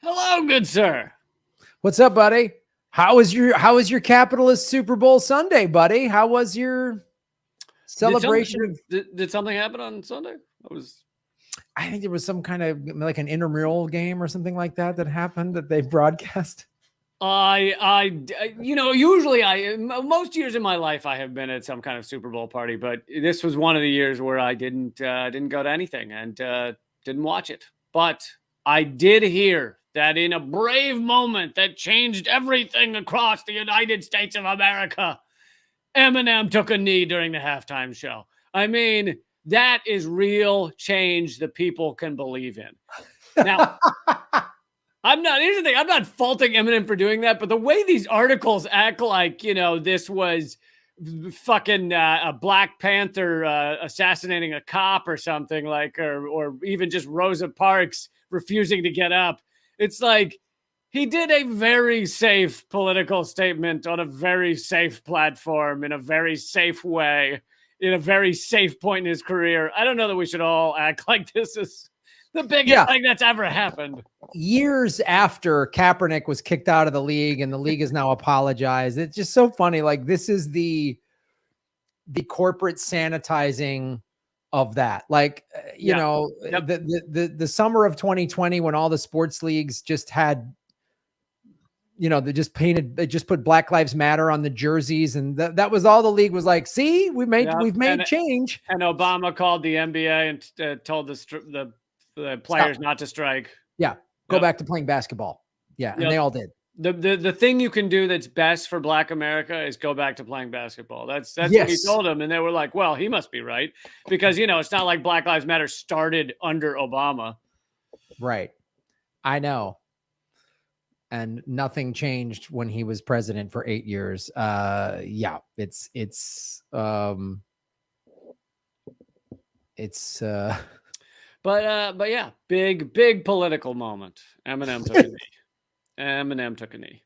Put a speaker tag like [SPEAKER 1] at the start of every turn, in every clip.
[SPEAKER 1] Hello, good sir.
[SPEAKER 2] What's up, buddy? How was your capitalist Super Bowl Sunday, buddy? How was your celebration?
[SPEAKER 1] Did something happen on Sunday?
[SPEAKER 2] I think there was some kind of like an intramural game or something like that happened that they broadcast.
[SPEAKER 1] Usually most years in my life I have been at some kind of Super Bowl party, but this was one of the years where I didn't go to anything and didn't watch it. But I did hear that in a brave moment that changed everything across the United States of America, Eminem took a knee during the halftime show. I mean, that is real change that people can believe in. Now, I'm not faulting Eminem for doing that, but the way these articles act like, this was fucking a Black Panther assassinating a cop or something, like, or even just Rosa Parks refusing to get up. It's like he did a very safe political statement on a very safe platform in a very safe way, in a very safe point in his career. I don't know that we should all act like this is the biggest thing that's ever happened.
[SPEAKER 2] Years after Kaepernick was kicked out of the league and the league has now apologized. It's just so funny. Like, this is the corporate sanitizing of that. Like, the summer of 2020, when all the sports leagues just had, they just put Black Lives Matter on the jerseys, and that was all the league was like, see, we've made change.
[SPEAKER 1] And Obama called the NBA and told the players not to strike.
[SPEAKER 2] Yeah. Go back to playing basketball. Yeah. And they all did.
[SPEAKER 1] The thing you can do that's best for Black America is go back to playing basketball. That's what he told them. And they were like, well, he must be right. Because, it's not like Black Lives Matter started under Obama.
[SPEAKER 2] Right. I know. And nothing changed when he was president for 8 years. But yeah, big political moment. Eminem took a knee.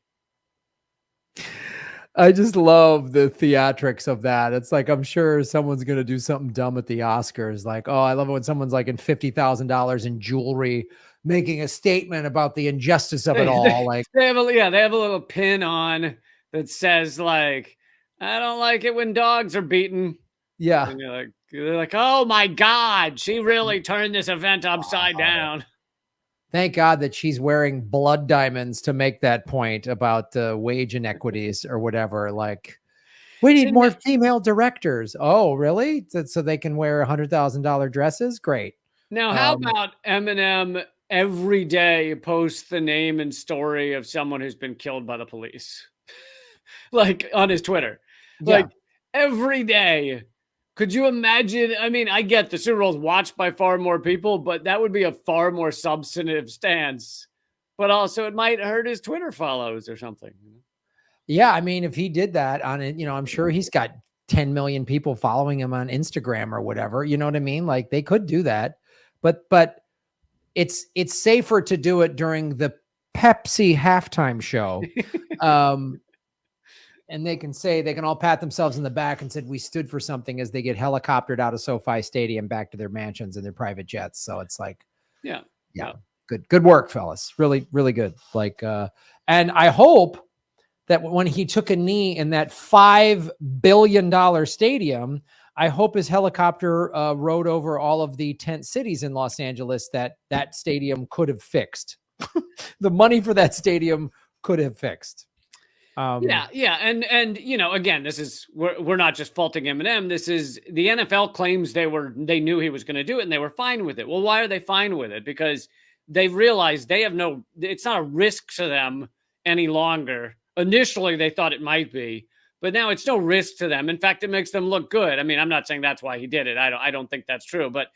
[SPEAKER 2] I just love the theatrics of that. It's like, I'm sure someone's going to do something dumb at the Oscars. Like, oh, I love it when someone's like in $50,000 in jewelry, making a statement about the injustice of it all. Like,
[SPEAKER 1] they have a little pin on that says, like, I don't like it when dogs are beaten.
[SPEAKER 2] Yeah.
[SPEAKER 1] And they're like, oh my God, she really turned this event upside down.
[SPEAKER 2] Thank God that she's wearing blood diamonds to make that point about wage inequities or whatever. Like, we need more female directors. Oh, really? So they can wear $100,000 dresses? Great.
[SPEAKER 1] Now, how about Eminem every day posts the name and story of someone who's been killed by the police? Like, on his Twitter.
[SPEAKER 2] Yeah.
[SPEAKER 1] Like, every day. Could you imagine? I mean, I get the Super Bowl is watched by far more people, but that would be a far more substantive stance. But also, it might hurt his Twitter follows or something.
[SPEAKER 2] Yeah, I mean, if he did that on it, I'm sure he's got 10 million people following him on Instagram or whatever. You know what I mean? Like, they could do that, but it's safer to do it during the Pepsi halftime show. And they can all pat themselves in the back and said, we stood for something, as they get helicoptered out of SoFi Stadium back to their mansions and their private jets. So it's like, yeah. Good work, fellas. Really, really good. Like, and I hope that when he took a knee in that $5 billion stadium, I hope his helicopter rode over all of the tent cities in Los Angeles that stadium could have fixed. The money for that stadium could have fixed.
[SPEAKER 1] And again, this is we're not just faulting Eminem. This is the NFL claims they knew he was going to do it and they were fine with it. Well, why are they fine with it? Because they realize it's not a risk to them any longer. Initially, they thought it might be, but now it's no risk to them. In fact, it makes them look good. I mean, I'm not saying that's why he did it. I don't think that's true, but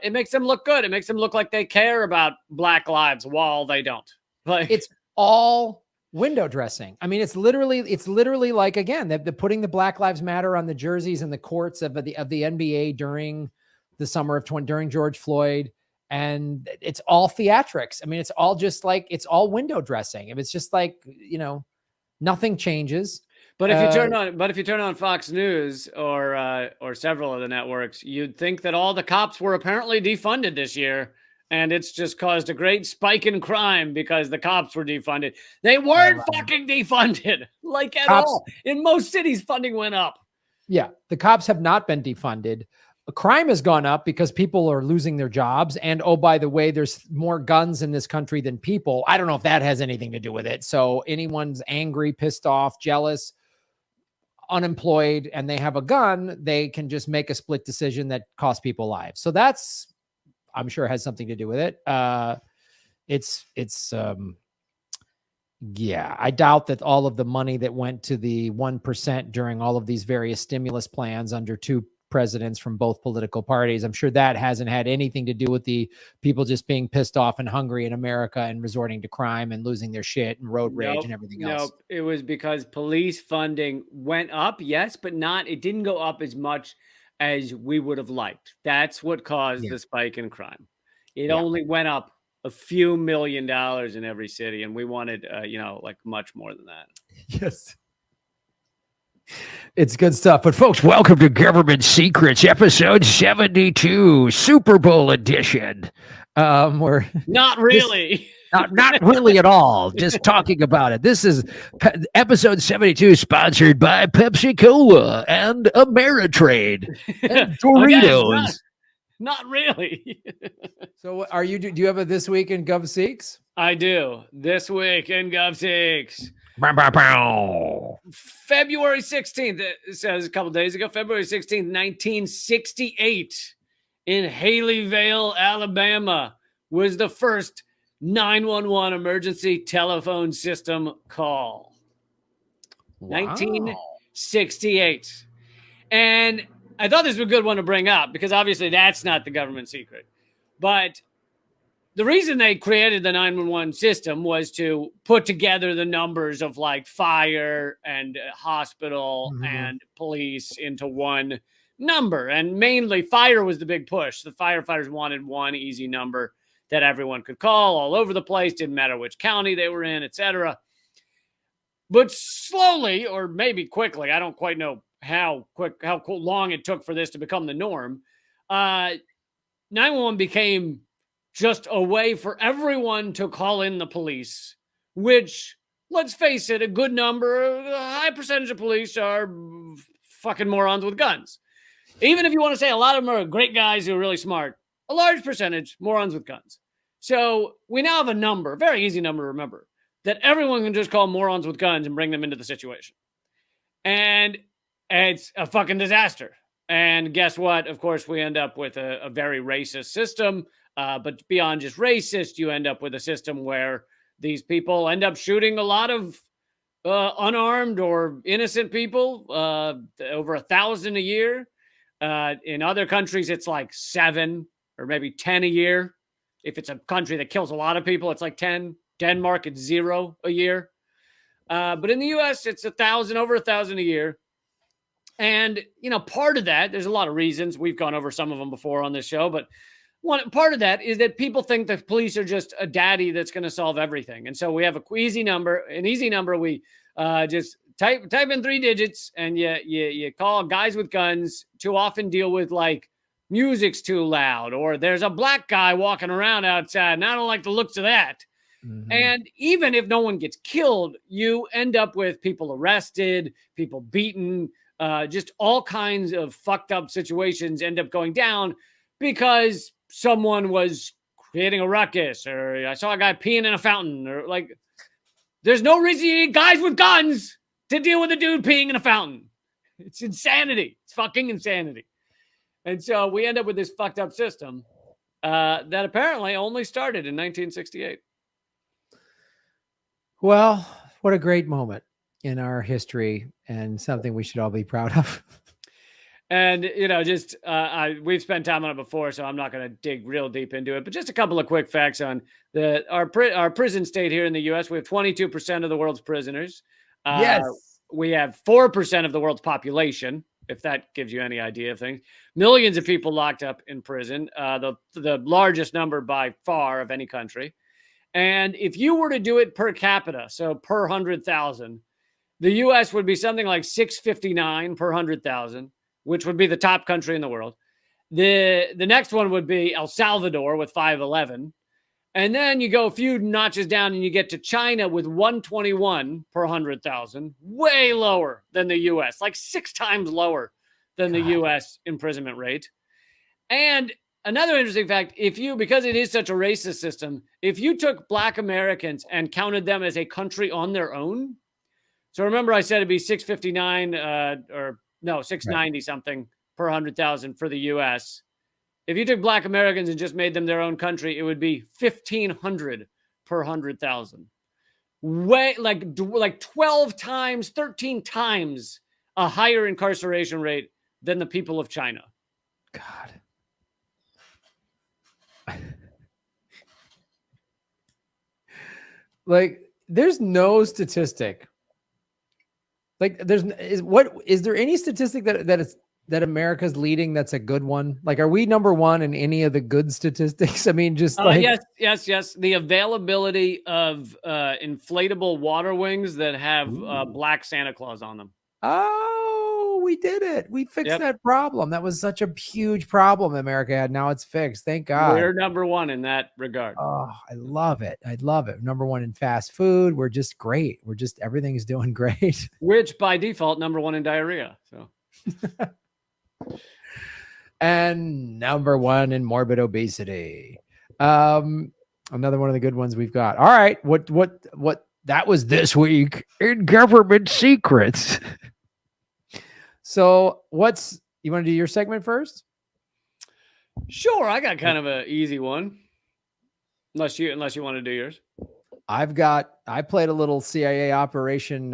[SPEAKER 1] it makes them look good. It makes them look like they care about Black lives while they don't. Like,
[SPEAKER 2] it's all window dressing. I mean, it's literally like, again, they're putting the Black Lives Matter on the jerseys and the courts of the NBA during the summer of during George Floyd. And it's all theatrics. I mean, it's all just like, it's all window dressing. If it's just like, nothing changes.
[SPEAKER 1] But if you turn on Fox News or several of the networks, you'd think that all the cops were apparently defunded this year. and it's just caused a great spike in crime because the cops were defunded. They weren't fucking defunded, like at all. In most cities, funding went up.
[SPEAKER 2] Yeah, the cops have not been defunded. Crime has gone up because people are losing their jobs. And oh, by the way, there's more guns in this country than people. I don't know if that has anything to do with it. So anyone's angry, pissed off, jealous, unemployed, and they have a gun, they can just make a split decision that costs people lives. So that's, I'm sure, has something to do with it. Yeah, I doubt that all of the money that went to the 1% during all of these various stimulus plans under two presidents from both political parties, I'm sure that hasn't had anything to do with the people just being pissed off and hungry in America and resorting to crime and losing their shit and road rage and everything else.
[SPEAKER 1] Nope. It was because police funding went up, yes, but it didn't go up as much as we would have liked. That's what caused the spike in crime. It only went up a few $1 million in every city, and we wanted, like much more than that.
[SPEAKER 2] Yes. It's good stuff. But folks, welcome to Government Secrets, episode 72, Super Bowl edition. We're
[SPEAKER 1] not really.
[SPEAKER 2] Not really at all. Just talking about it. This is episode 72, sponsored by Pepsi Cola and Ameritrade and Doritos.
[SPEAKER 1] Not really.
[SPEAKER 2] So do you have a This Week in Gov Seeks?
[SPEAKER 1] I do. This Week in Gov Seeks. February 16th, it says a couple days ago, February 16th, 1968, in Haleyvale, Alabama, was the first 911 emergency telephone system call. Wow. 1968. And I thought this was a good one to bring up because obviously that's not the government secret. But the reason they created the 911 system was to put together the numbers of like fire and hospital and police into one number. And mainly fire was the big push. The firefighters wanted one easy number that everyone could call all over the place. Didn't matter which county they were in, etc. But slowly, or maybe quickly, I don't quite know how long it took for this to become the norm. 911 became just a way for everyone to call in the police, which, let's face it, a good number, a high percentage of police are fucking morons with guns. Even if you want to say a lot of them are great guys who are really smart, a large percentage morons with guns. So we now have a number, a very easy number to remember, that everyone can just call morons with guns and bring them into the situation. And it's a fucking disaster. And guess what? Of course, we end up with a very racist system. But beyond just racist, you end up with a system where these people end up shooting a lot of unarmed or innocent people, over 1,000 a year. In other countries, it's like 7 or maybe 10 a year. If it's a country that kills a lot of people, it's like 10. Denmark, it's 0 a year. But in the U.S., it's 1,000, over 1,000 a year. And, part of that, there's a lot of reasons. We've gone over some of them before on this show, but one part of that is that people think the police are just a daddy that's going to solve everything. And so we have an easy number. We just type in 3 digits and you call guys with guns. Too often deal with like music's too loud or there's a black guy walking around outside and I don't like the looks of that. Mm-hmm. And even if no one gets killed, you end up with people arrested, people beaten, just all kinds of fucked up situations end up going down because someone was creating a ruckus, or I saw a guy peeing in a fountain, or like, there's no reason you need guys with guns to deal with a dude peeing in a fountain. It's insanity. It's fucking insanity. And so we end up with this fucked up system that apparently only started in 1968.
[SPEAKER 2] Well, what a great moment in our history and something we should all be proud of.
[SPEAKER 1] And, we've spent time on it before, so I'm not going to dig real deep into it. But just a couple of quick facts on our prison state here in the U.S. We have 22% of the world's prisoners.
[SPEAKER 2] Yes.
[SPEAKER 1] We have 4% of the world's population, if that gives you any idea of things. Millions of people locked up in prison, the largest number by far of any country. And if you were to do it per capita, so per 100,000, the U.S. would be something like 659 per 100,000. Which would be the top country in the world. The next one would be El Salvador with 511. And then you go a few notches down and you get to China with 121 per 100,000, way lower than the US, like 6 times lower than the US imprisonment rate. And another interesting fact, because it is such a racist system, if you took Black Americans and counted them as a country on their own, so remember I said it'd be 659 690 something per 100,000 for the US. If you took Black Americans and just made them their own country, it would be 1,500 per 100,000. Way like 12 times, 13 times a higher incarceration rate than the people of China.
[SPEAKER 2] God. Like, there's no statistic. Like, is there any statistic that America's leading that's a good one? Like, are we number one in any of the good statistics? I mean, just like
[SPEAKER 1] yes. The availability of inflatable water wings that have black Santa Claus on them.
[SPEAKER 2] Oh, we did it. We fixed that problem. That was such a huge problem America had. Now it's fixed. Thank God.
[SPEAKER 1] We're number one in that regard.
[SPEAKER 2] Oh, I love it. I love it. Number one in fast food. We're just great. Everything's doing great.
[SPEAKER 1] Which by default, number one in diarrhea. So.
[SPEAKER 2] And number one in morbid obesity. Another one of the good ones we've got. All right. What that was this week in government secrets. So you want to do your segment first?
[SPEAKER 1] Sure. I got kind of an easy one. Unless you want to do yours.
[SPEAKER 2] I played a little CIA operation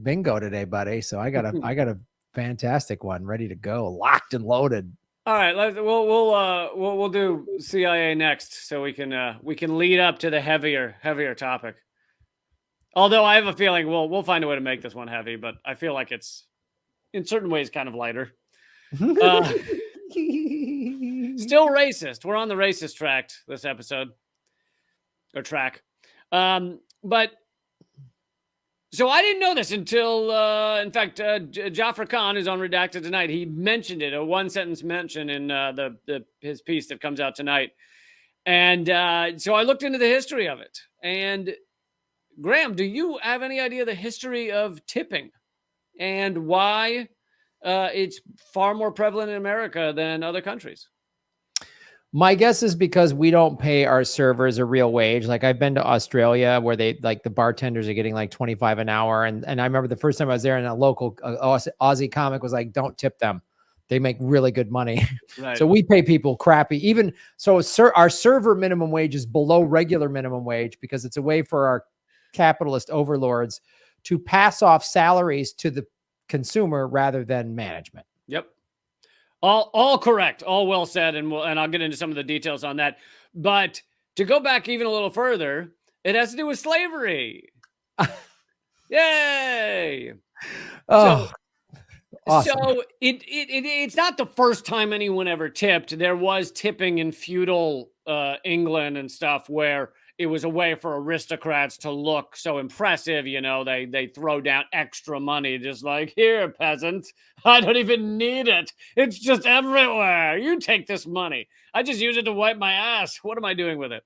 [SPEAKER 2] bingo today, buddy. So I got a fantastic one ready to go, locked and loaded.
[SPEAKER 1] All right, we'll do CIA next, so we can lead up to the heavier topic. Although I have a feeling we'll find a way to make this one heavy, but I feel like it's in certain ways kind of lighter. Still racist. We're on the racist track this episode, or track. But so I didn't know this until, in fact, Jafar Khan is on Redacted tonight. He mentioned it, a one-sentence mention in his piece that comes out tonight. And so I looked into the history of it. And Graham, do you have any idea the history of tipping and why it's far more prevalent in America than other countries?
[SPEAKER 2] My guess is because we don't pay our servers a real wage. Like, I've been to Australia where they, like, the bartenders are getting like 25 an hour. And I remember the first time I was there and a local Aussie comic was like, don't tip them. They make really good money. Right. So we pay people crappy. Even so, our server minimum wage is below regular minimum wage because it's a way for our capitalist overlords to pass off salaries to the consumer rather than management.
[SPEAKER 1] Yep. All correct. All well said. And I'll get into some of the details on that. But to go back even a little further, it has to do with slavery. Yay.
[SPEAKER 2] Oh, awesome.
[SPEAKER 1] So it's not the first time anyone ever tipped. There was tipping in feudal England and stuff where it was a way for aristocrats to look so impressive. You know, they throw down extra money, just like, here, peasant, I don't even need it. It's just everywhere. You take this money. I just use it to wipe my ass. What am I doing with it?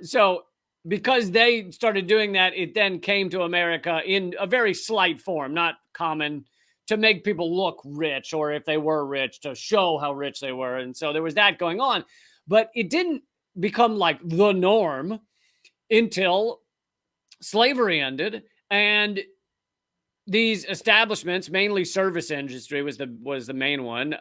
[SPEAKER 1] So because they started doing that, it then came to America in a very slight form, not common, to make people look rich, or if they were rich, to show how rich they were. And so there was that going on, but it didn't become like the norm until slavery ended, and these establishments, mainly service industry was the main one,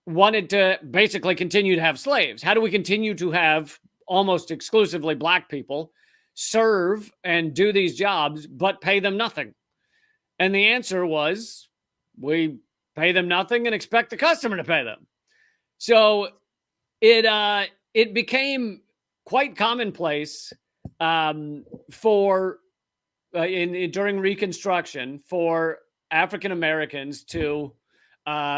[SPEAKER 1] wanted to basically continue to have slaves. How do we continue to have almost exclusively Black people serve and do these jobs but pay them nothing? And the answer was, we pay them nothing and expect the customer to pay them. So it became quite commonplace during Reconstruction for African Americans to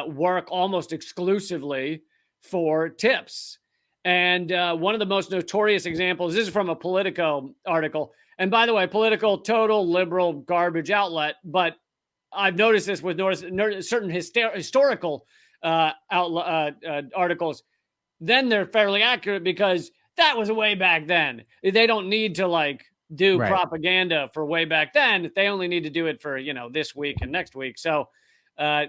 [SPEAKER 1] work almost exclusively for tips. And one of the most notorious examples, this is from a Politico article. And by the way, Politico, total liberal garbage outlet. But I've noticed this with certain historical articles, then they're fairly accurate because that was way back then. They don't need to like do propaganda for way back then. They only need to do it for, this week and next week. So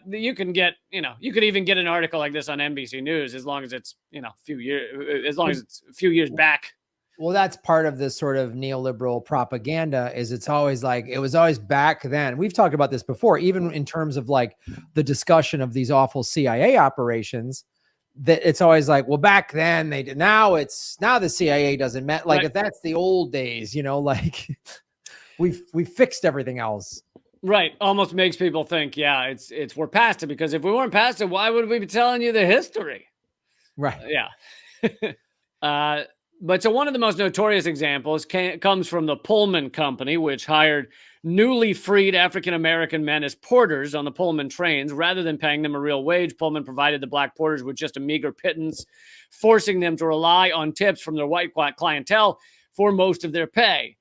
[SPEAKER 1] you can get, you could even get an article like this on NBC News as long as it's, as long as it's a few years back.
[SPEAKER 2] Well, that's part of this sort of neoliberal propaganda is it's always like, it was always back then. We've talked about this before, even in terms of like the discussion of these awful CIA operations, that it's always like, well, back then they did, now the CIA doesn't matter. Like if that's the old days, like we fixed everything else.
[SPEAKER 1] Right. Almost makes people think, we're past it, because if we weren't past it, why would we be telling you the history?
[SPEAKER 2] Right.
[SPEAKER 1] Yeah. But so one of the most notorious examples comes from the Pullman Company, which hired newly freed African-American men as porters on the Pullman trains. Rather than paying them a real wage, Pullman provided the black porters with just a meager pittance, forcing them to rely on tips from their white clientele for most of their pay.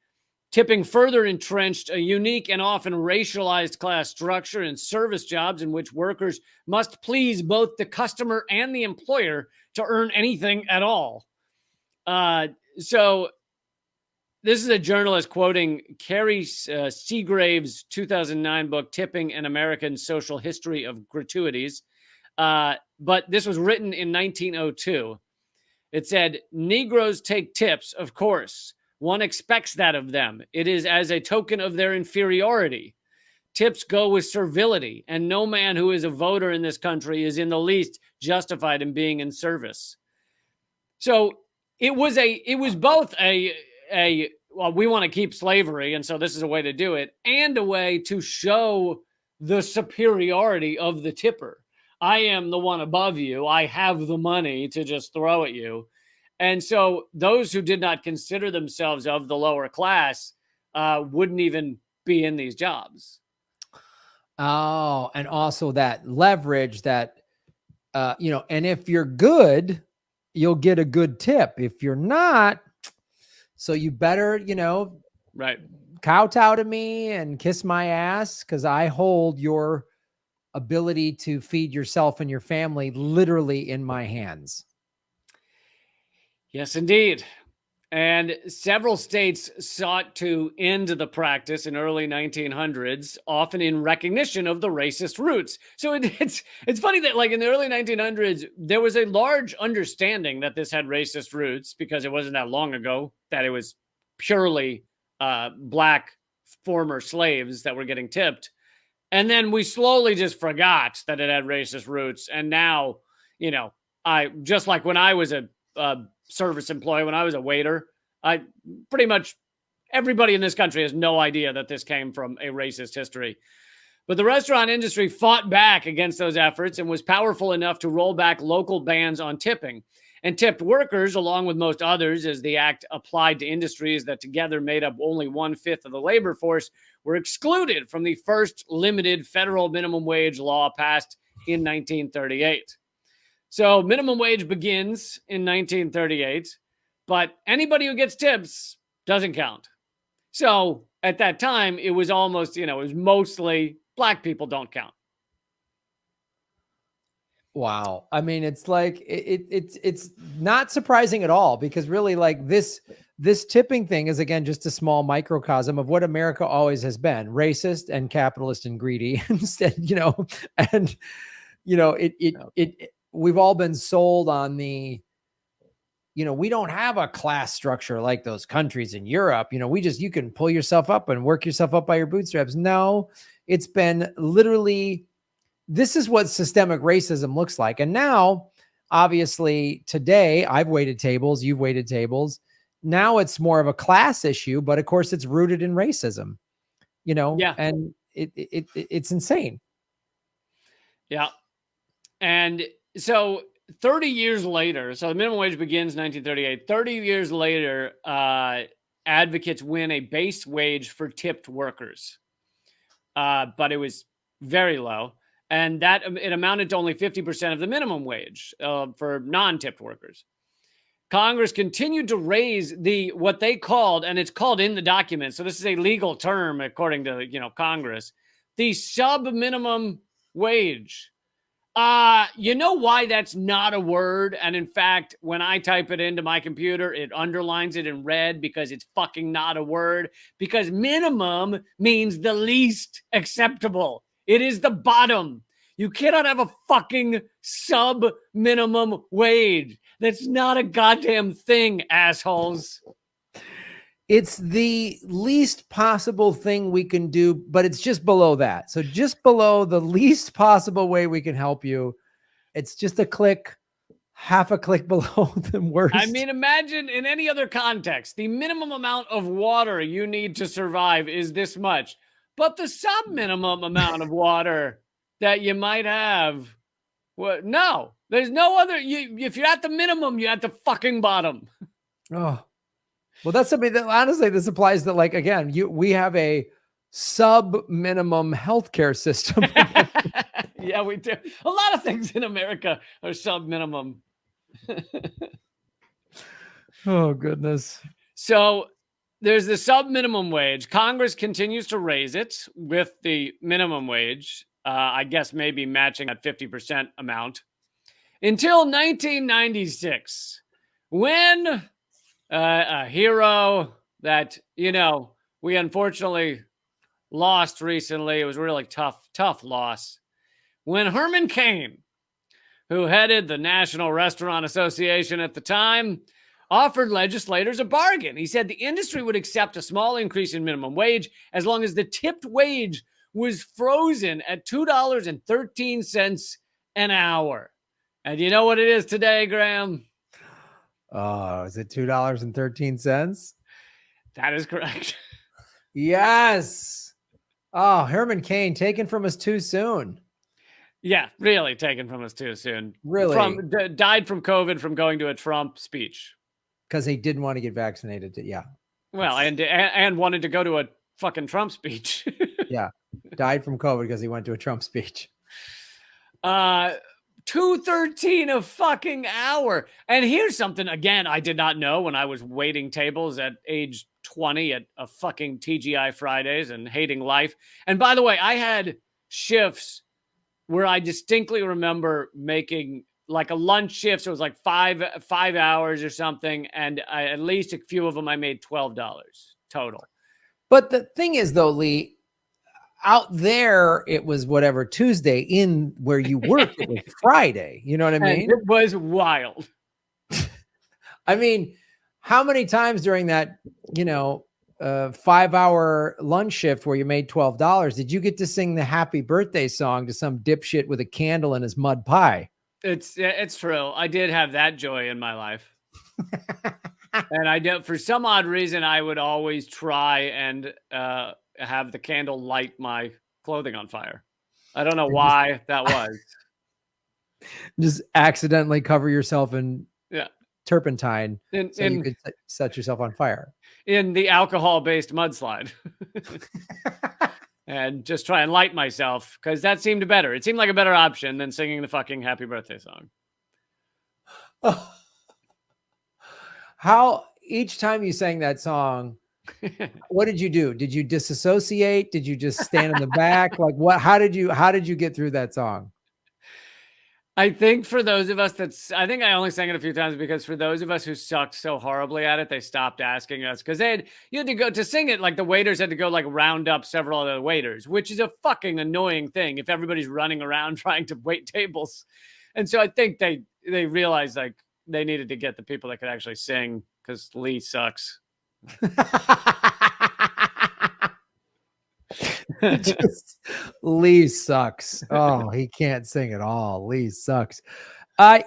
[SPEAKER 1] Tipping further entrenched a unique and often racialized class structure in service jobs in which workers must please both the customer and the employer to earn anything at all. So this is a journalist quoting Carrie Seagrave's 2009 book, Tipping: An American Social History of Gratuities. But this was written in 1902. It said, "Negroes take tips, of course. One expects that of them. It is as a token of their inferiority. Tips go with servility, and no man who is a voter in this country is in the least justified in being in service." So it was both well, we want to keep slavery, and so this is a way to do it, and a way to show the superiority of the tipper. I am the one above you. I have the money to just throw at you. And so those who did not consider themselves of the lower class wouldn't even be in these jobs.
[SPEAKER 2] Oh, and also that leverage that, and if you're good, you'll get a good tip. If you're not, so you better, kowtow to me and kiss my ass, because I hold your ability to feed yourself and your family literally in my hands.
[SPEAKER 1] Yes, indeed. And several states sought to end the practice in early 1900s, often in recognition of the racist roots. So it's funny that like in the early 1900s, there was a large understanding that this had racist roots, because it wasn't that long ago that it was purely black former slaves that were getting tipped. And then we slowly just forgot that it had racist roots. And now, I just like when I was a service employee, when I was a waiter, pretty much everybody in this country has no idea that this came from a racist history. But the restaurant industry fought back against those efforts and was powerful enough to roll back local bans on tipping. And tipped workers, along with most others, as the act applied to industries that together made up only 1/5 of the labor force, were excluded from the first limited federal minimum wage law passed in 1938. So minimum wage begins in 1938, but anybody who gets tips doesn't count. So at that time, it was almost, it was mostly black people don't count.
[SPEAKER 2] Wow. I mean, it's like, it's not surprising at all, because really like this tipping thing is, again, just a small microcosm of what America always has been: racist and capitalist and greedy. Instead, we've all been sold on the, we don't have a class structure like those countries in Europe. You can pull yourself up and work yourself up by your bootstraps. No, it's been literally, this is what systemic racism looks like. And now, obviously, today, I've waited tables, you've waited tables. Now it's more of a class issue, but of course it's rooted in racism, and it's insane.
[SPEAKER 1] Yeah. And so 30 years later, so the minimum wage begins 1938. 30 years later, advocates win a base wage for tipped workers. But it was very low. And that it amounted to only 50% of the minimum wage for non-tipped workers. Congress continued to raise what they called, and it's called in the document, so this is a legal term according to Congress, the sub-minimum wage. You know why that's not a word? And in fact, when I type it into my computer, it underlines it in red because it's fucking not a word. Because minimum means the least acceptable. It is the bottom. You cannot have a fucking sub minimum wage. That's not a goddamn thing, assholes.
[SPEAKER 2] It's the least possible thing we can do, but it's just below that. So just below the least possible way we can help you. It's just a click, half a click below the worst.
[SPEAKER 1] I mean, imagine in any other context, the minimum amount of water you need to survive is this much. But the sub-minimum amount of water that you might have, well, no, there's no other. If you're at the minimum, you're at the fucking bottom.
[SPEAKER 2] Oh, well, that's something that honestly, this applies that, like, again, we have a sub-minimum healthcare system.
[SPEAKER 1] Yeah, we do. A lot of things in America are sub-minimum.
[SPEAKER 2] Oh, goodness.
[SPEAKER 1] So there's the sub-minimum wage. Congress continues to raise it with the minimum wage. I guess maybe matching at 50% amount until 1996, when a hero that, you know, we unfortunately lost recently. It was a really tough loss. When Herman Cain, who headed the National Restaurant Association at the time, offered legislators a bargain. He said the industry would accept a small increase in minimum wage as long as the tipped wage was frozen at $2.13 an hour. And you know what it is today, Graham?
[SPEAKER 2] Oh, is it $2.13?
[SPEAKER 1] That is correct.
[SPEAKER 2] Yes. Oh, Herman Cain taken from us too soon.
[SPEAKER 1] Yeah, really taken from us too soon.
[SPEAKER 2] Really?
[SPEAKER 1] Died from COVID from going to a Trump speech.
[SPEAKER 2] Because he didn't want to get vaccinated. Yeah.
[SPEAKER 1] Well, and wanted to go to a fucking Trump speech.
[SPEAKER 2] Yeah. Died from COVID because he went to a Trump speech.
[SPEAKER 1] $2.13 a fucking hour. And here's something, again, I did not know when I was waiting tables at age 20 at a fucking TGI Fridays and hating life. And by the way, I had shifts where I distinctly remember making like a lunch shift. So it was like five hours or something. And at least a few of them, I made $12 total.
[SPEAKER 2] But the thing is, though, Lee, out there, it was whatever Tuesday. In where you work, it was Friday. You know what I mean?
[SPEAKER 1] And it was wild.
[SPEAKER 2] I mean, how many times during that, 5-hour lunch shift where you made $12 did you get to sing the happy birthday song to some dipshit with a candle in his mud pie?
[SPEAKER 1] It's true. I did have that joy in my life. And I did, for some odd reason, I would always try and have the candle light my clothing on fire. I don't know why that was.
[SPEAKER 2] Just accidentally cover yourself in turpentine so you could set yourself on fire.
[SPEAKER 1] In the alcohol-based mudslide. And just try and light myself, because that seemed better. It seemed like a better option than singing the fucking happy birthday song.
[SPEAKER 2] How each time you sang that song, what did you do? Did you disassociate? Did you just stand in the back? Like what? How did you get through that song?
[SPEAKER 1] I think for those of us I think I only sang it a few times because for those of us who sucked so horribly at it, they stopped asking us because you had to go to sing it. Like the waiters had to go like round up several other waiters, which is a fucking annoying thing if everybody's running around trying to wait tables. And so I think they realized like they needed to get the people that could actually sing because Lee sucks.
[SPEAKER 2] Lee sucks. Oh, he can't sing at all. Lee sucks.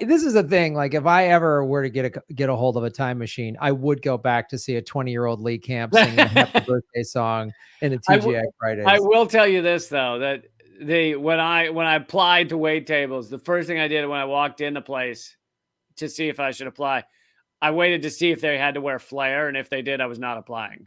[SPEAKER 2] This is a thing. Like if I ever were to get a hold of a time machine, I would go back to see a 20-year-old Lee Camp singing a happy birthday song in a TGI Fridays.
[SPEAKER 1] I will tell you this though, that when I applied to wait tables, the first thing I did when I walked in the place to see if I should apply, I waited to see if they had to wear flair, and if they did, I was not applying.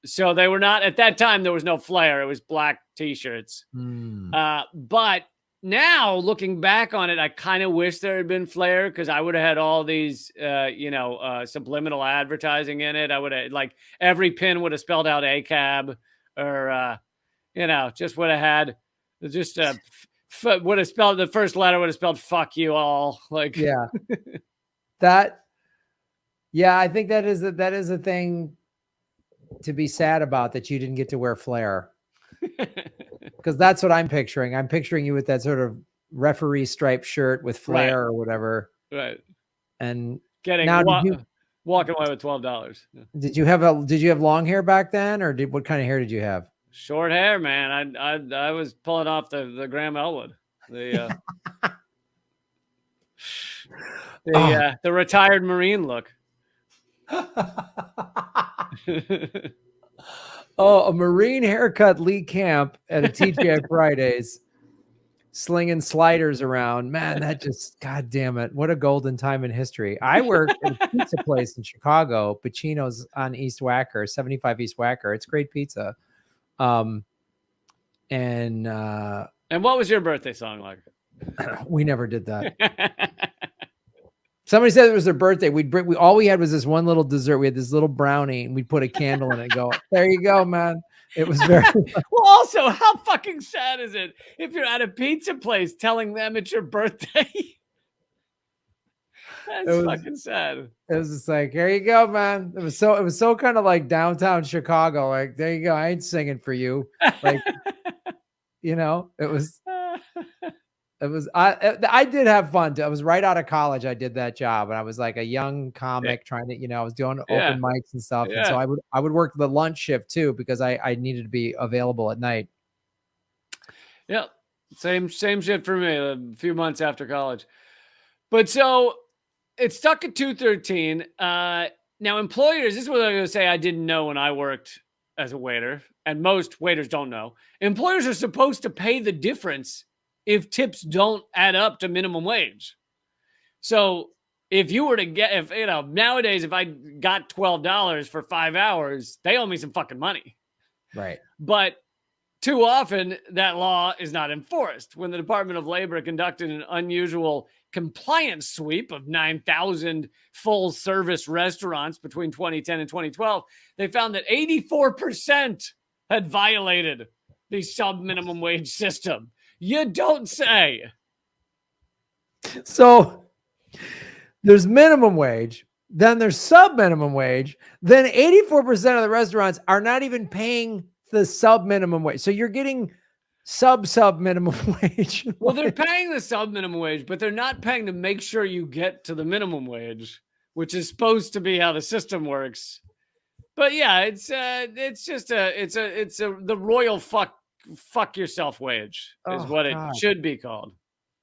[SPEAKER 1] So they were not, at that time, there was no flair. It was black t-shirts. But now looking back on it, I kind of wish there had been flair because I would have had all these, subliminal advertising in it. I would have like every pin would have spelled out ACAB or, just would have had just would have spelled the first letter would have spelled "fuck you all." Like,
[SPEAKER 2] yeah, I think that is a thing to be sad about, that you didn't get to wear flair, because that's what I'm picturing. I'm picturing you with that sort of referee striped shirt with flair or whatever.
[SPEAKER 1] Right.
[SPEAKER 2] And
[SPEAKER 1] getting
[SPEAKER 2] now,
[SPEAKER 1] walking away with $12. Yeah.
[SPEAKER 2] Did you have long hair back then, or what kind of hair did you have?
[SPEAKER 1] Short hair, man. I was pulling off the Graham Elwood, the retired Marine look.
[SPEAKER 2] Oh, a Marine haircut, Lee Camp at a TGI Fridays, slinging sliders around. Man, that just, God damn it. What a golden time in history. I worked at a pizza place in Chicago, Pacino's on East Wacker, 75 East Wacker. It's great pizza. And
[SPEAKER 1] what was your birthday song like?
[SPEAKER 2] We never did that. Somebody said it was their birthday. All we had was this one little dessert. We had this little brownie, and we'd put a candle in it and go, there you go, man. It was very
[SPEAKER 1] well. Also, how fucking sad is it if you're at a pizza place telling them it's your birthday? That's fucking sad.
[SPEAKER 2] It was just like, here you go, man. It was so kind of like downtown Chicago. Like, there you go. I ain't singing for you. Like, you know, it was. I did have fun. I was right out of college. I did that job, and I was like a young comic trying to, I was doing open mics and stuff. And so I would work the lunch shift too, because I needed to be available at night.
[SPEAKER 1] Yeah. Same shit for me a few months after college. But so it stuck at 213. Now employers, this is what I'm going to say I didn't know when I worked as a waiter, and most waiters don't know. Employers are supposed to pay the difference if tips don't add up to minimum wage. So if you were to get, nowadays, if I got $12 for 5 hours, they owe me some fucking money.
[SPEAKER 2] Right.
[SPEAKER 1] But too often that law is not enforced. When the Department of Labor conducted an unusual compliance sweep of 9,000 full service restaurants between 2010 and 2012, they found that 84% had violated the sub minimum wage system. You don't say.
[SPEAKER 2] So there's minimum wage, then there's sub minimum wage, then 84% of the restaurants are not even paying the sub minimum wage. So you're getting sub minimum wage.
[SPEAKER 1] Well, they're paying the sub minimum wage, but they're not paying to make sure you get to the minimum wage, which is supposed to be how the system works. But yeah, it's the royal fuck yourself wage is what it should be called.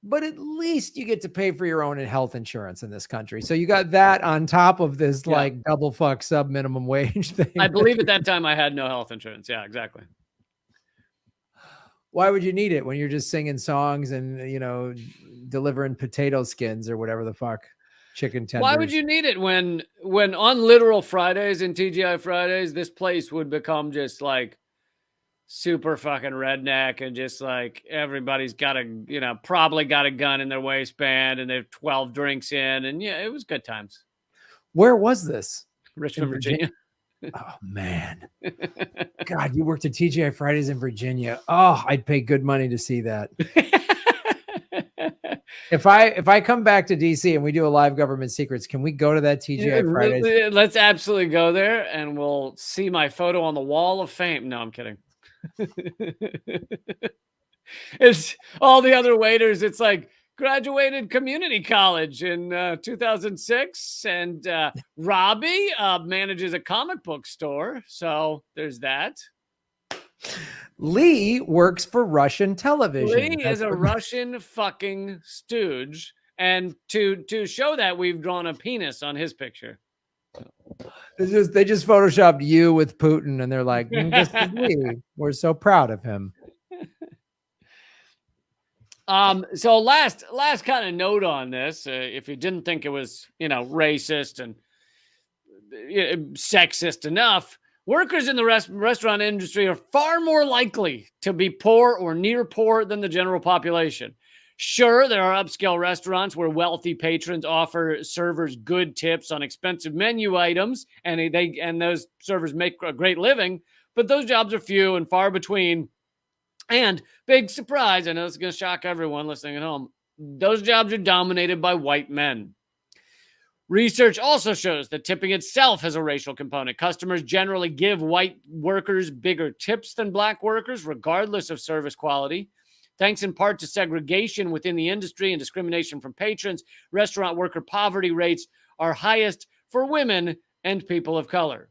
[SPEAKER 2] But at least you get to pay for your own health insurance in this country. So you got that on top of this like double fuck sub minimum wage thing.
[SPEAKER 1] I believe at that time I had no health insurance. Yeah, exactly.
[SPEAKER 2] Why would you need it when you're just singing songs and, delivering potato skins or whatever the fuck? Chicken tenders.
[SPEAKER 1] Why would you need it when on literal Fridays and TGI Fridays, this place would become just like super fucking redneck, and just like everybody's got probably got a gun in their waistband, and they've 12 drinks in, and it was good times.
[SPEAKER 2] Where was this?
[SPEAKER 1] Richmond, Virginia.
[SPEAKER 2] Oh man. God, you worked at TGI Fridays in Virginia. Oh, I'd pay good money to see that. If I come back to DC and we do a live government secrets, can we go to that TGI Fridays?
[SPEAKER 1] Let's absolutely go there, and we'll see my photo on the wall of fame. No, I'm kidding. It's all the other waiters. It's like graduated community college in 2006, and Robbie manages a comic book store. So there's that.
[SPEAKER 2] Lee works for Russian television.
[SPEAKER 1] Lee is a Russian fucking stooge, and to show that, we've drawn a penis on his picture.
[SPEAKER 2] They just photoshopped you with Putin, and they're like, this is Lee. We're so proud of him.
[SPEAKER 1] So last kind of note on this, if you didn't think it was, racist and sexist enough, workers in the restaurant industry are far more likely to be poor or near poor than the general population. Sure, there are upscale restaurants where wealthy patrons offer servers good tips on expensive menu items, and those servers make a great living, but those jobs are few and far between. And big surprise, I know it's going to shock everyone listening at home, those jobs are dominated by white men. Research also shows that tipping itself has a racial component. Customers generally give white workers bigger tips than black workers, regardless of service quality. Thanks in part to segregation within the industry and discrimination from patrons, restaurant worker poverty rates are highest for women and people of color.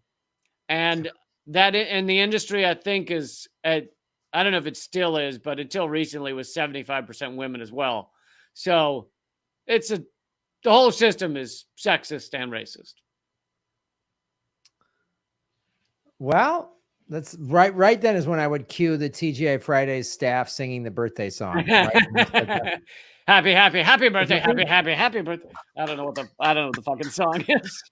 [SPEAKER 1] And that in the industry, I think, is at, I don't know if it still is, but until recently was 75% women as well. So the whole system is sexist and racist.
[SPEAKER 2] Well, that's right. Right then is when I would cue the TGI Fridays staff singing the birthday song. Right?
[SPEAKER 1] happy birthday, happy birthday. I don't know what the fucking song is.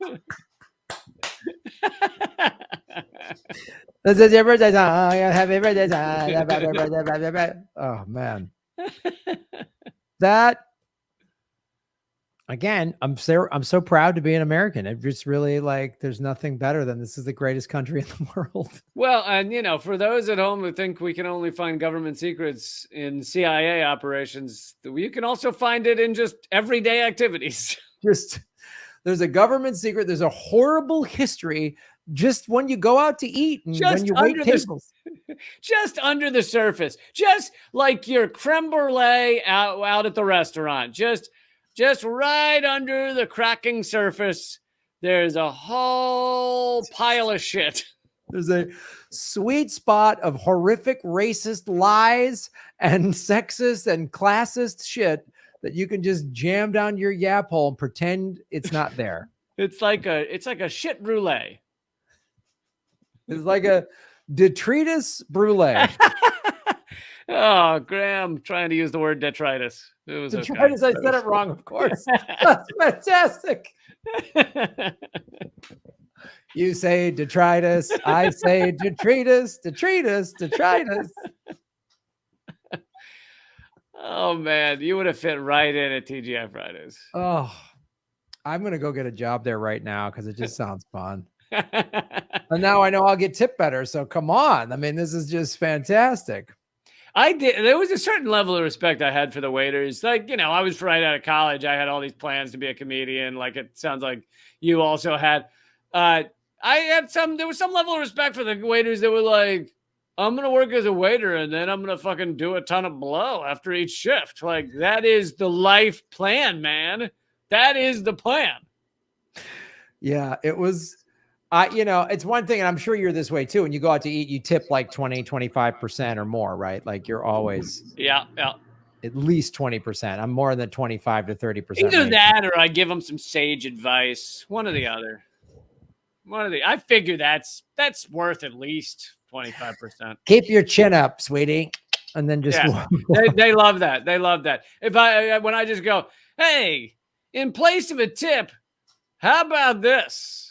[SPEAKER 2] This is your birthday song. Happy birthday song. Oh man, that. Again, I'm so proud to be an American. It just really like there's nothing better than this is the greatest country in the world.
[SPEAKER 1] Well, and for those at home who think we can only find government secrets in CIA operations, you can also find it in just everyday activities.
[SPEAKER 2] Just there's a government secret. There's a horrible history just when you go out to eat and when you wait tables.
[SPEAKER 1] Just under the surface, just like your creme brulee out at the restaurant, just right under the cracking surface, there's a whole pile of shit.
[SPEAKER 2] There's a sweet spot of horrific racist lies and sexist and classist shit that you can just jam down your yap hole and pretend it's not there.
[SPEAKER 1] It's like a shit brulee.
[SPEAKER 2] It's like a detritus brulee.
[SPEAKER 1] Oh, Graham trying to use the word detritus. It was
[SPEAKER 2] detritus. Okay. I said it wrong, of course. That's fantastic. You say detritus. I say detritus.
[SPEAKER 1] Oh, man. You would have fit right in at TGI Fridays.
[SPEAKER 2] Oh, I'm going to go get a job there right now because it just sounds fun. And now I know I'll get tipped better. So come on. I mean, this is just fantastic.
[SPEAKER 1] There was a certain level of respect I had for the waiters. Like, I was right out of college. I had all these plans to be a comedian. Like, it sounds like you also had. There was some level of respect for the waiters that were like, I'm going to work as a waiter and then I'm going to fucking do a ton of blow after each shift. Like, that is the life plan, man. That is the plan.
[SPEAKER 2] Yeah, it was. It's one thing, and I'm sure you're this way too. When you go out to eat, you tip like 20, 25% or more, right? Like you're always at least 20%. I'm more than 25 to 30%.
[SPEAKER 1] Either that or I give them some sage advice. One or the other. I figure that's worth at least 25%.
[SPEAKER 2] Keep your chin up, sweetie. And then just
[SPEAKER 1] they love that. They love that. When I just go, hey, in place of a tip, how about this?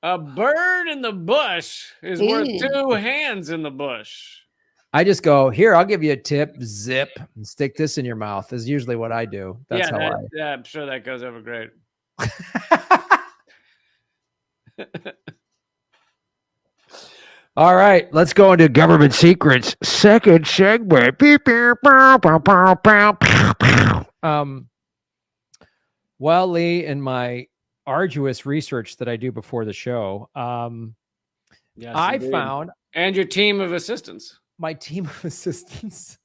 [SPEAKER 1] A bird in the bush is worth 2 hands in the bush.
[SPEAKER 2] I just go, here, I'll give you a tip, zip, and stick this in your mouth is usually what I do. That's
[SPEAKER 1] I'm sure that goes over great.
[SPEAKER 2] All right, let's go into government secrets. Second segment. Well, Lee, in my arduous research that I do before the show,
[SPEAKER 1] yes,
[SPEAKER 2] I found,
[SPEAKER 1] and your team of assistants,
[SPEAKER 2] my team of assistants,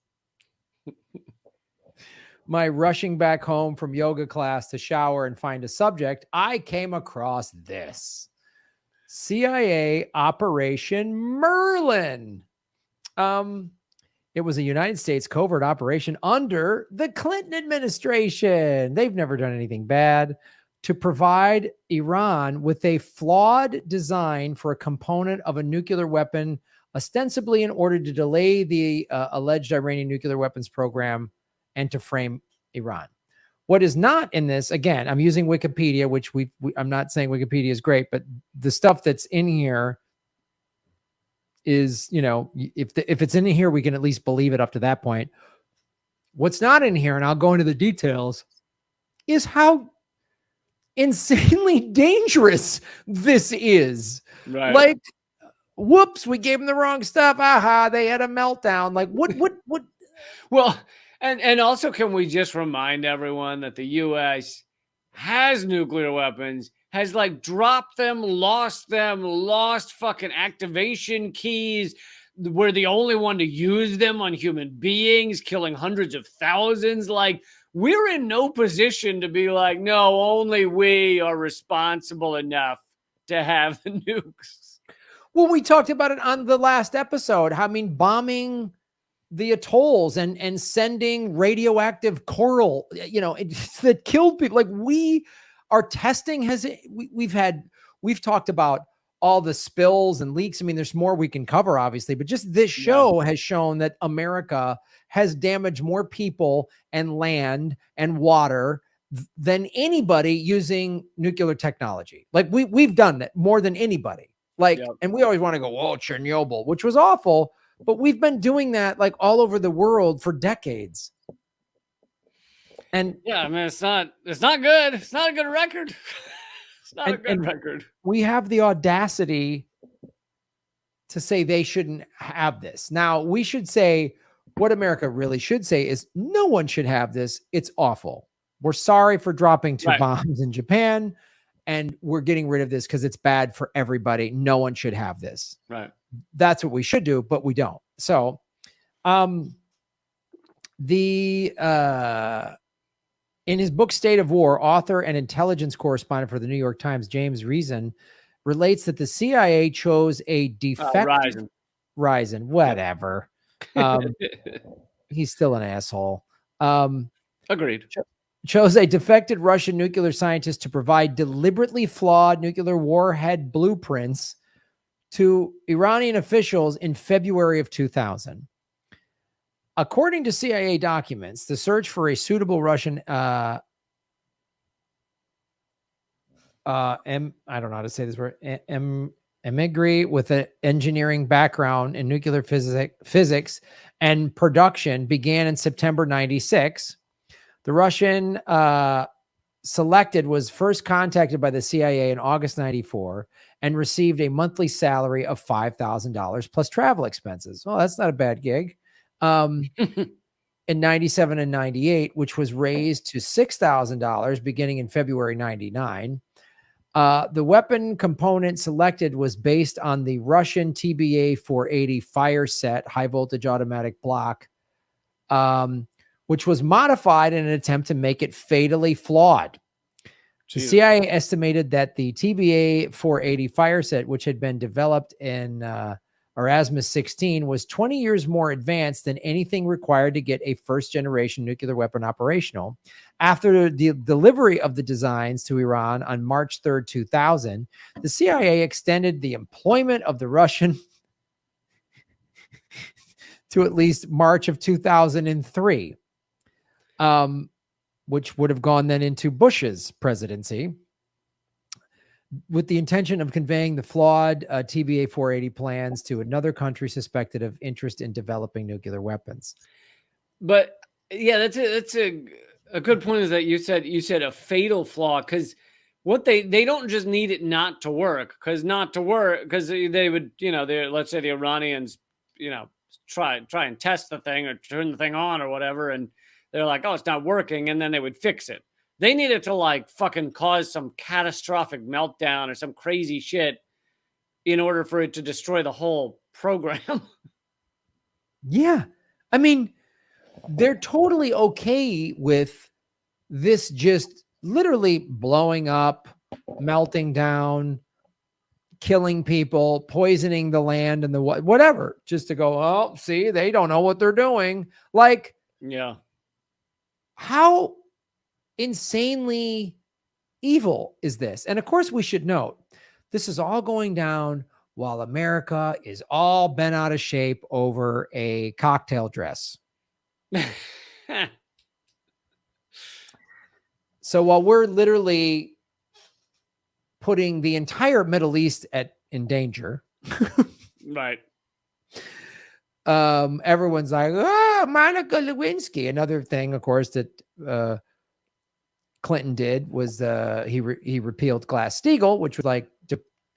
[SPEAKER 2] my rushing back home from yoga class to shower and find a subject, I came across this CIA Operation Merlin. It was a United States covert operation under the Clinton administration. They've never done anything bad. To provide Iran with a flawed design for a component of a nuclear weapon, ostensibly in order to delay the alleged Iranian nuclear weapons program and to frame Iran. What is not in this, again, I'm using Wikipedia, which I'm not saying Wikipedia is great, but the stuff that's in here is, if it's in here, we can at least believe it up to that point. What's not in here, and I'll go into the details, is how insanely dangerous this is.
[SPEAKER 1] Right.
[SPEAKER 2] Like, whoops, we gave them the wrong stuff. Aha, they had a meltdown. Like what?
[SPEAKER 1] Well, and also, can we just remind everyone that the U.S. has nuclear weapons, has like dropped them, lost fucking activation keys. We're the only one to use them on human beings, killing hundreds of thousands. Like, we're in no position to be like, no, only we are responsible enough to have the nukes.
[SPEAKER 2] Well, we talked about it on the last episode. I mean, bombing the atolls and sending radioactive coral, that killed people. Like our testing we've talked about all the spills and leaks. I mean, there's more we can cover, obviously, but just this show has shown that America has damaged more people and land and water than anybody using nuclear technology. Like we've done it more than anybody. Like, and we always want to go, oh, Chernobyl, which was awful. But we've been doing that like all over the world for decades. And
[SPEAKER 1] yeah, I mean, it's not good. It's not a good record. It's not a good record.
[SPEAKER 2] We have the audacity to say they shouldn't have this. Now, we should say what America really should say is no one should have this. It's awful. We're sorry for dropping 2 bombs in Japan, and we're getting rid of this because it's bad for everybody. No one should have this.
[SPEAKER 1] Right.
[SPEAKER 2] That's what we should do, but we don't. So, in his book State of War, author and intelligence correspondent for the New York Times, James Reason, relates that the CIA chose a defective Ryzen, whatever. He's still an asshole.
[SPEAKER 1] Agreed.
[SPEAKER 2] Chose a defected Russian nuclear scientist to provide deliberately flawed nuclear warhead blueprints to Iranian officials in February of 2000. According to CIA documents, the search for a suitable Russian I don't know how to say this word, emigre with an engineering background in nuclear physics and production began in September 96. The Russian selected was first contacted by the CIA in August 94 and received a monthly salary of $5,000 plus travel expenses. Well, that's not a bad gig. In 97 and 98, which was raised to $6,000 beginning in February 99. The weapon component selected was based on the Russian TBA-480 fire set high voltage automatic block, which was modified in an attempt to make it fatally flawed. The CIA estimated that the TBA-480 fire set, which had been developed in Erasmus 16, was 20 years more advanced than anything required to get a first-generation nuclear weapon operational. After the delivery of the designs to Iran on March 3rd, 2000, the CIA extended the employment of the Russian to at least March of 2003. Which would have gone then into Bush's presidency, with the intention of conveying the flawed TBA-480 plans to another country suspected of interest in developing nuclear weapons.
[SPEAKER 1] But yeah, that's a good point. Is that you said a fatal flaw, because what they don't just need it not to work, because they would, let's say the Iranians, try and test the thing or turn the thing on or whatever, and they're like, oh, it's not working, and then they would fix it. They needed to like fucking cause some catastrophic meltdown or some crazy shit in order for it to destroy the whole program.
[SPEAKER 2] Yeah. I mean, they're totally okay with this just literally blowing up, melting down, killing people, poisoning the land and the whatever, just to go, oh, see, they don't know what they're doing. Like,
[SPEAKER 1] yeah.
[SPEAKER 2] How insanely evil is this? And of course, we should note, this is all going down while America is all bent out of shape over a cocktail dress. So while we're literally putting the entire Middle East in danger,
[SPEAKER 1] right?
[SPEAKER 2] Everyone's like, oh, Monica Lewinsky. Another thing, of course, that Clinton did was he repealed Glass-Steagall, which was like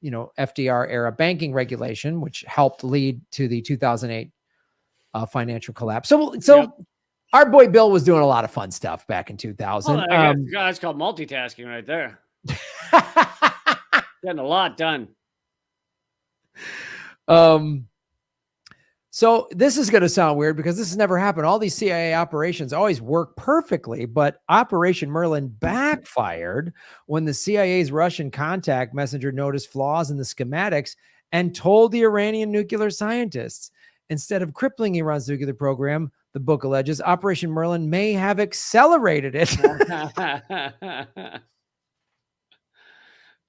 [SPEAKER 2] FDR era banking regulation, which helped lead to the 2008 financial collapse. So
[SPEAKER 1] Yep.
[SPEAKER 2] Our boy Bill was doing a lot of fun stuff back in 2000.
[SPEAKER 1] That's called multitasking right there. Getting a lot done.
[SPEAKER 2] So this is going to sound weird because this has never happened. All these CIA operations always work perfectly, but Operation Merlin backfired when the CIA's Russian contact messenger noticed flaws in the schematics and told the Iranian nuclear scientists. Instead of crippling Iran's nuclear program, the book alleges Operation Merlin may have accelerated it.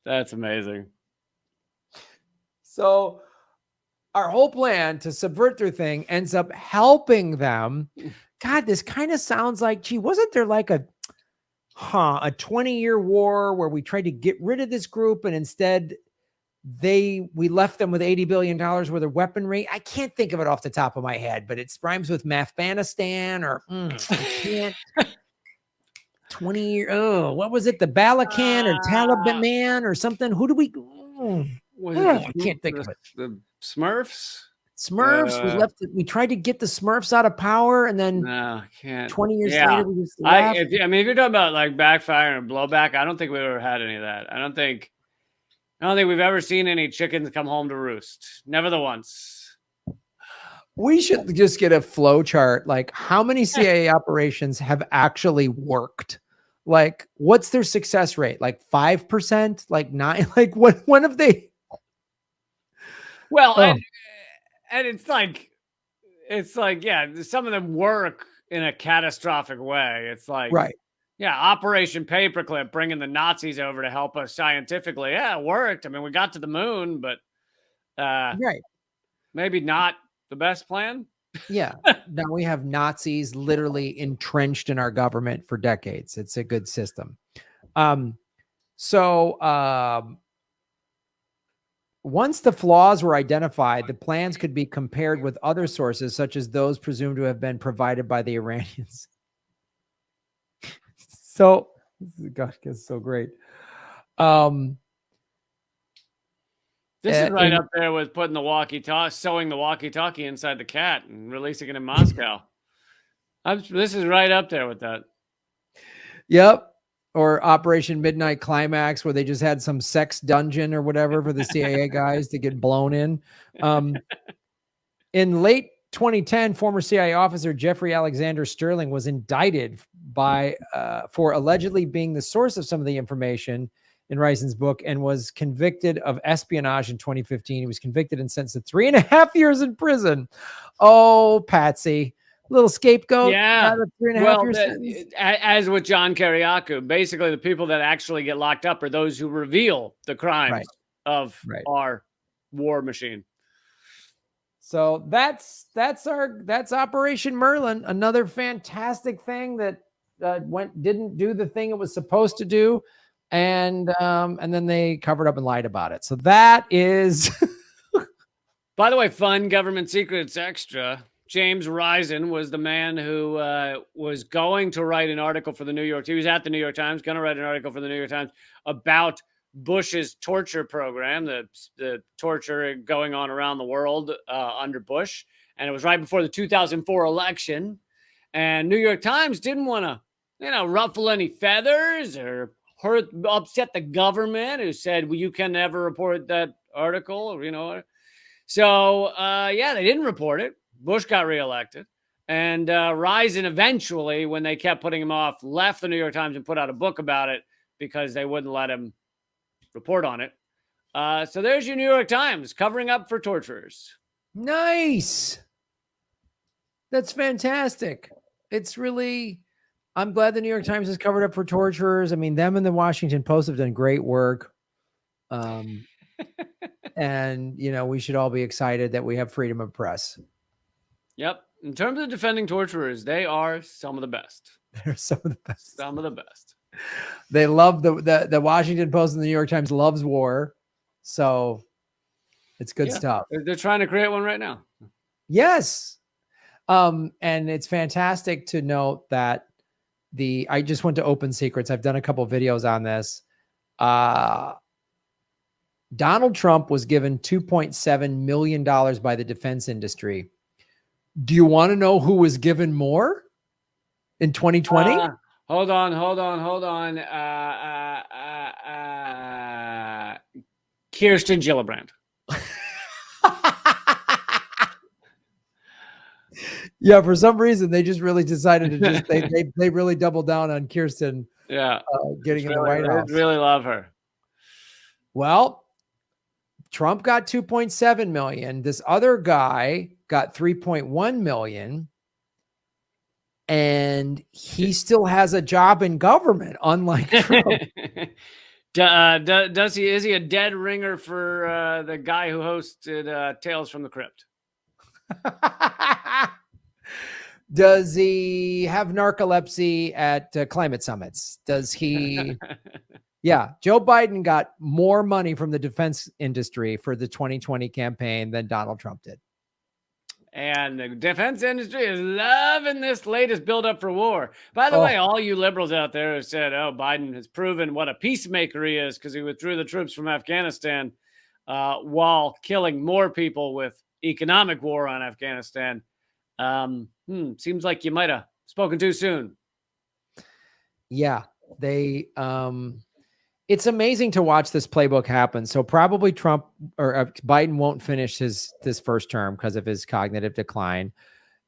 [SPEAKER 1] That's amazing.
[SPEAKER 2] So our whole plan to subvert their thing ends up helping them. God, this kind of sounds like, gee, wasn't there like a 20-year war where we tried to get rid of this group and instead we left them with $80 billion worth of weaponry? I can't think of it off the top of my head, but it rhymes with Afghanistan or I can't. 20 year. Oh, what was it? The Balakan or Taliban or something? Who do we? I can't think of it.
[SPEAKER 1] The Smurfs.
[SPEAKER 2] We tried to get the Smurfs out of power, and then 20 years later, we just left.
[SPEAKER 1] If you're talking about like backfire and blowback, I don't think we've ever had any of that. I don't think we've ever seen any chickens come home to roost. Never the once.
[SPEAKER 2] We should just get a flow chart. Like, how many CIA operations have actually worked? Like, what's their success rate? Like 5%? Like 9%? Like when have they?
[SPEAKER 1] Well, and it's like, yeah, some of them work in a catastrophic way. It's like,
[SPEAKER 2] right.
[SPEAKER 1] Yeah, Operation Paperclip, bringing the Nazis over to help us scientifically. Yeah, it worked. I mean, we got to the moon, but
[SPEAKER 2] right,
[SPEAKER 1] maybe not the best plan.
[SPEAKER 2] Yeah. Now we have Nazis literally entrenched in our government for decades. It's a good system. Once the flaws were identified, the plans could be compared with other sources, such as those presumed to have been provided by the Iranians. So, gosh, it's so great.
[SPEAKER 1] This is right up there with putting sewing the walkie-talkie inside the cat and releasing it in Moscow. This is right up there with that.
[SPEAKER 2] Yep. Or Operation Midnight Climax, where they just had some sex dungeon or whatever for the CIA guys to get blown in. In late 2010, former CIA officer Jeffrey Alexander Sterling was indicted for allegedly being the source of some of the information in Rison's book and was convicted of espionage in 2015. He was convicted and sentenced to 3.5 years in prison. Oh, Patsy. Little scapegoat.
[SPEAKER 1] Yeah.
[SPEAKER 2] 3.5 years sentence.
[SPEAKER 1] As with John Kiriakou, basically the people that actually get locked up are those who reveal the crimes of our war machine.
[SPEAKER 2] So that's Operation Merlin. Another fantastic thing that didn't do the thing it was supposed to do, and then they covered up and lied about it. So that is.
[SPEAKER 1] By the way, fun government secrets extra. James Risen was the man who was going to write an article for the New York. He was at the New York Times, going to write an article for the New York Times about Bush's torture program, the torture going on around the world under Bush. And it was right before the 2004 election. And New York Times didn't want to, ruffle any feathers or upset the government, who said, well, you can never report that article, So, they didn't report it. Bush got reelected, and Risen eventually, when they kept putting him off, left the New York Times and put out a book about it because they wouldn't let him report on it. So there's your New York Times covering up for torturers.
[SPEAKER 2] Nice. That's fantastic. It's really, I'm glad the New York Times has covered up for torturers. I mean, them and the Washington Post have done great work. And, we should all be excited that we have freedom of press.
[SPEAKER 1] Yep. In terms of defending torturers, they are some of the best.
[SPEAKER 2] They're some of the best.
[SPEAKER 1] Some of the best.
[SPEAKER 2] They love the Washington Post and the New York Times loves war. So it's good stuff.
[SPEAKER 1] They're trying to create one right now.
[SPEAKER 2] Yes. And it's fantastic to note that I just went to Open Secrets. I've done a couple videos on this. Donald Trump was given $2.7 million by the defense industry. Do you want to know who was given more in 2020?
[SPEAKER 1] Hold on. Kirsten Gillibrand.
[SPEAKER 2] Yeah, for some reason they just really decided to just they really doubled down on Kirsten.
[SPEAKER 1] Yeah,
[SPEAKER 2] getting in the White House.
[SPEAKER 1] Really love her.
[SPEAKER 2] Well, Trump got 2.7 million. This other guy got 3.1 million. And he still has a job in government, unlike Trump.
[SPEAKER 1] Is he a dead ringer for the guy who hosted Tales from the Crypt?
[SPEAKER 2] Does he have narcolepsy at climate summits? Does he? Yeah, Joe Biden got more money from the defense industry for the 2020 campaign than Donald Trump did.
[SPEAKER 1] And the defense industry is loving this latest buildup for war. By the way, all you liberals out there who said, oh, Biden has proven what a peacemaker he is because he withdrew the troops from Afghanistan while killing more people with economic war on Afghanistan. Seems like you might have spoken too soon.
[SPEAKER 2] Yeah, it's amazing to watch this playbook happen. So probably Trump or Biden won't finish this first term because of his cognitive decline.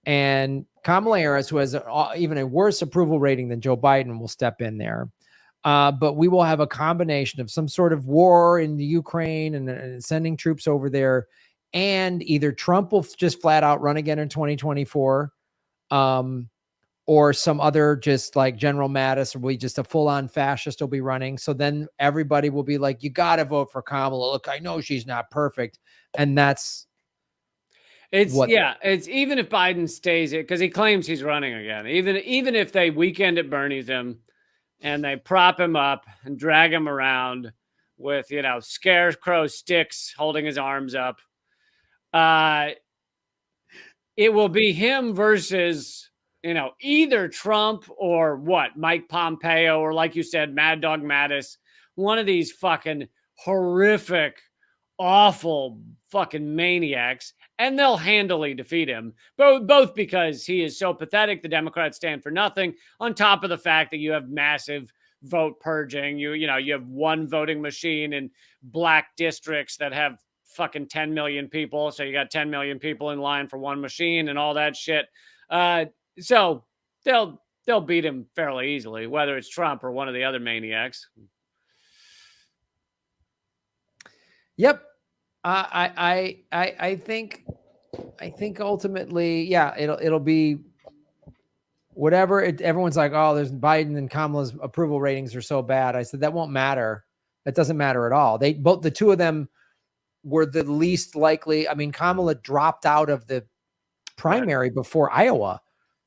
[SPEAKER 2] And Kamala Harris, who has even a worse approval rating than Joe Biden, will step in there. But we will have a combination of some sort of war in the Ukraine and sending troops over there. And either Trump will just flat out run again in 2024, or some other just like General Mattis, or will be just a full-on fascist will be running. So then everybody will be like, you got to vote for Kamala. Look, I know she's not perfect. And it's even if Biden stays it, because he claims he's running again, even if they weekend at Bernie's him and they prop him up and drag him around with, scarecrow sticks holding his arms up, it will be him versus either Trump or Mike Pompeo, or like you said, Mad Dog Mattis, one of these fucking horrific, awful fucking maniacs, and they'll handily defeat him. Both because he is so pathetic, the Democrats stand for nothing, on top of the fact that you have massive vote purging. You have one voting machine in black districts that have fucking 10 million people. So you got 10 million people in line for one machine and all that shit. So they'll beat him fairly easily, whether it's Trump or one of the other maniacs. Yep. I think ultimately, yeah, it'll be whatever. Everyone's like, oh, there's Biden and Kamala's approval ratings are so bad. I said, that won't matter. That doesn't matter at all. The two of them were the least likely. I mean, Kamala dropped out of the primary before Iowa.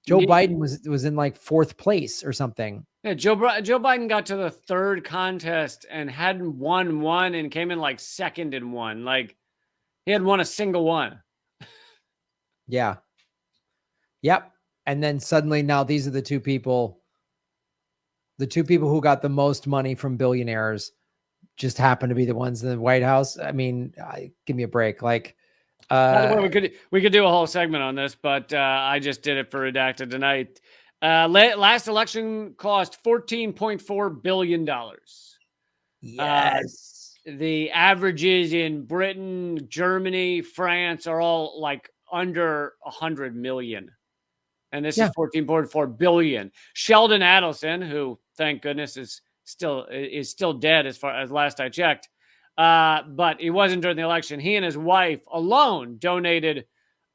[SPEAKER 2] Joe Biden was in like fourth place or something.
[SPEAKER 1] Yeah, Joe Biden got to the third contest and hadn't won one and came in like second in one. Like he hadn't won a single one.
[SPEAKER 2] Yeah. Yep. And then suddenly now these are the two people who got the most money from billionaires just happen to be the ones in the White House. I mean, give me a break. Like,
[SPEAKER 1] by the way, we could do a whole segment on this, but I just did it for Redacted tonight. Last election cost $14.4 billion.
[SPEAKER 2] Yes.
[SPEAKER 1] The averages in Britain, Germany, France are all like under 100 million. And this is 14.4 billion. Sheldon Adelson, who thank goodness is still dead as far as last I checked. But he wasn't during the election. He and his wife alone donated,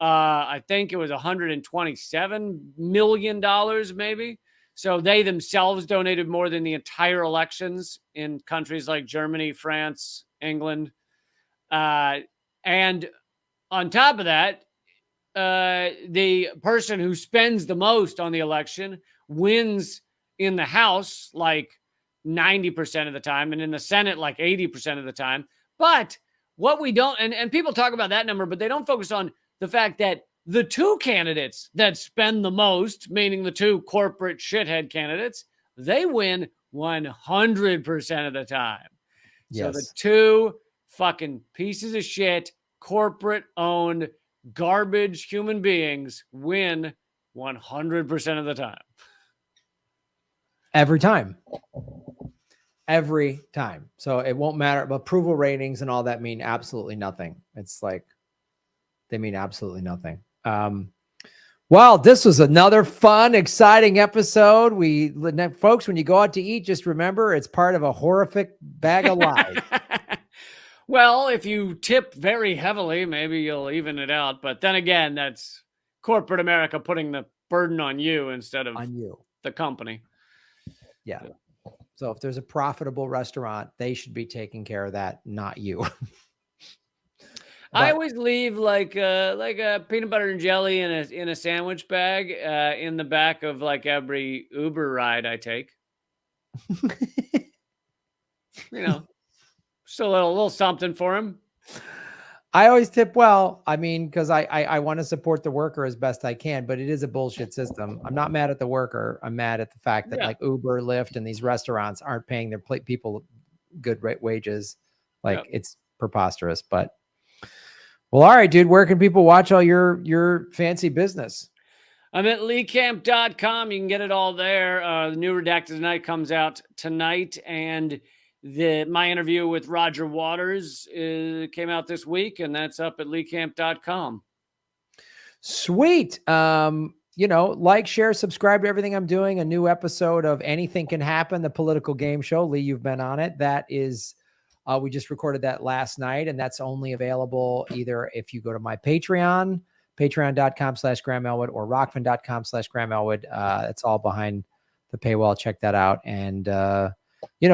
[SPEAKER 1] I think it was $127 million, maybe. So they themselves donated more than the entire elections in countries like Germany, France, England. And on top of that, the person who spends the most on the election wins in the House like 90% of the time, and in the Senate like 80% of the time. But what we don't, and people talk about that number, but they don't focus on the fact that the two candidates that spend the most, meaning the two corporate shithead candidates, they win 100% of the time. Yes. So the two fucking pieces of shit, corporate owned garbage human beings win 100% of the time.
[SPEAKER 2] Every time. Every time. So it won't matter. But approval ratings and all that mean absolutely nothing. It's like they mean absolutely nothing. Well, this was another fun, exciting episode. Folks, when you go out to eat, just remember it's part of a horrific bag of lies.
[SPEAKER 1] Well, if you tip very heavily, maybe you'll even it out. But then again, that's corporate America putting the burden on you instead of the company.
[SPEAKER 2] Yeah. So if there's a profitable restaurant, they should be taking care of that, not you.
[SPEAKER 1] I always leave like a peanut butter and jelly in a sandwich bag in the back of like every Uber ride I take. Just a little something for him.
[SPEAKER 2] I always tip well. I mean, because I want to support the worker as best I can, but it is a bullshit system. I'm not mad at the worker. I'm mad at the fact that like Uber, Lyft, and these restaurants aren't paying their people good wages. Like it's preposterous. But well, all right, dude. Where can people watch all your fancy business?
[SPEAKER 1] I'm at leecamp.com. You can get it all there. The new Redacted Tonight comes out tonight, and my interview with Roger Waters came out this week, and that's up at leecamp.com.
[SPEAKER 2] Sweet. Like, share, subscribe to everything I'm doing. A new episode of Anything Can Happen, the political game show. Lee, you've been on it. That is, we just recorded that last night, and that's only available either if you go to my Patreon, patreon.com/Graham Elwood, or rockfin.com/Graham Elwood. It's all behind the paywall. Check that out. And,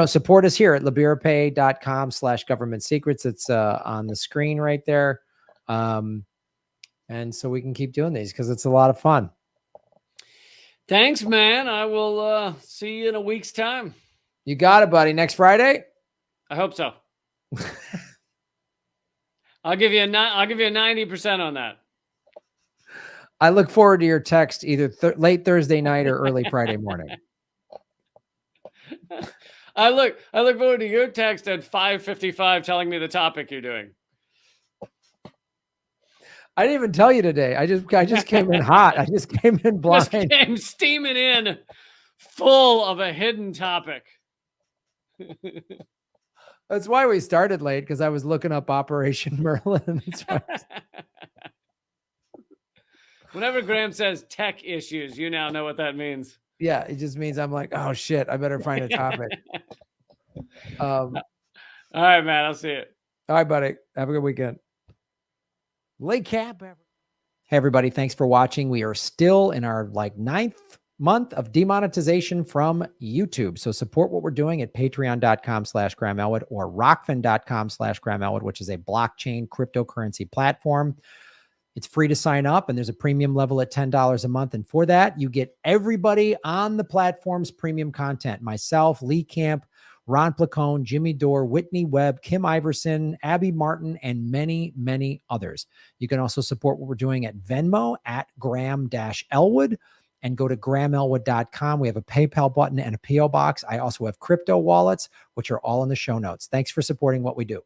[SPEAKER 2] support us here at liberapay.com/government secrets. It's on the screen right there. And so we can keep doing these because it's a lot of fun.
[SPEAKER 1] Thanks, man. I will see you in a week's time.
[SPEAKER 2] You got it, buddy. Next Friday?
[SPEAKER 1] I hope so. I'll give you a 90% on that.
[SPEAKER 2] I look forward to your text either late Thursday night or early Friday morning.
[SPEAKER 1] I look forward to your text at 5:55 telling me the topic you're doing.
[SPEAKER 2] I didn't even tell you today. I just came in hot. I just came in blind.
[SPEAKER 1] Just came steaming in full of a hidden topic.
[SPEAKER 2] That's why we started late, because I was looking up Operation Merlin.
[SPEAKER 1] Whenever Graham says tech issues, you now know what that means.
[SPEAKER 2] Yeah, it just means I'm like, oh shit, I better find a topic. All
[SPEAKER 1] right, man, I'll see you.
[SPEAKER 2] All right, buddy. Have a good weekend. Lay cap. Hey, everybody. Thanks for watching. We are still in our 9th month of demonetization from YouTube. So support what we're doing at patreon.com/Graham Elwood or rockfin.com/Graham Elwood, which is a blockchain cryptocurrency platform. It's free to sign up, and there's a premium level at $10 a month. And for that, you get everybody on the platform's premium content. Myself, Lee Camp, Ron Placone, Jimmy Dore, Whitney Webb, Kim Iverson, Abby Martin, and many, many others. You can also support what we're doing at Venmo at Graham-Elwood, and go to GrahamElwood.com. We have a PayPal button and a PO box. I also have crypto wallets, which are all in the show notes. Thanks for supporting what we do.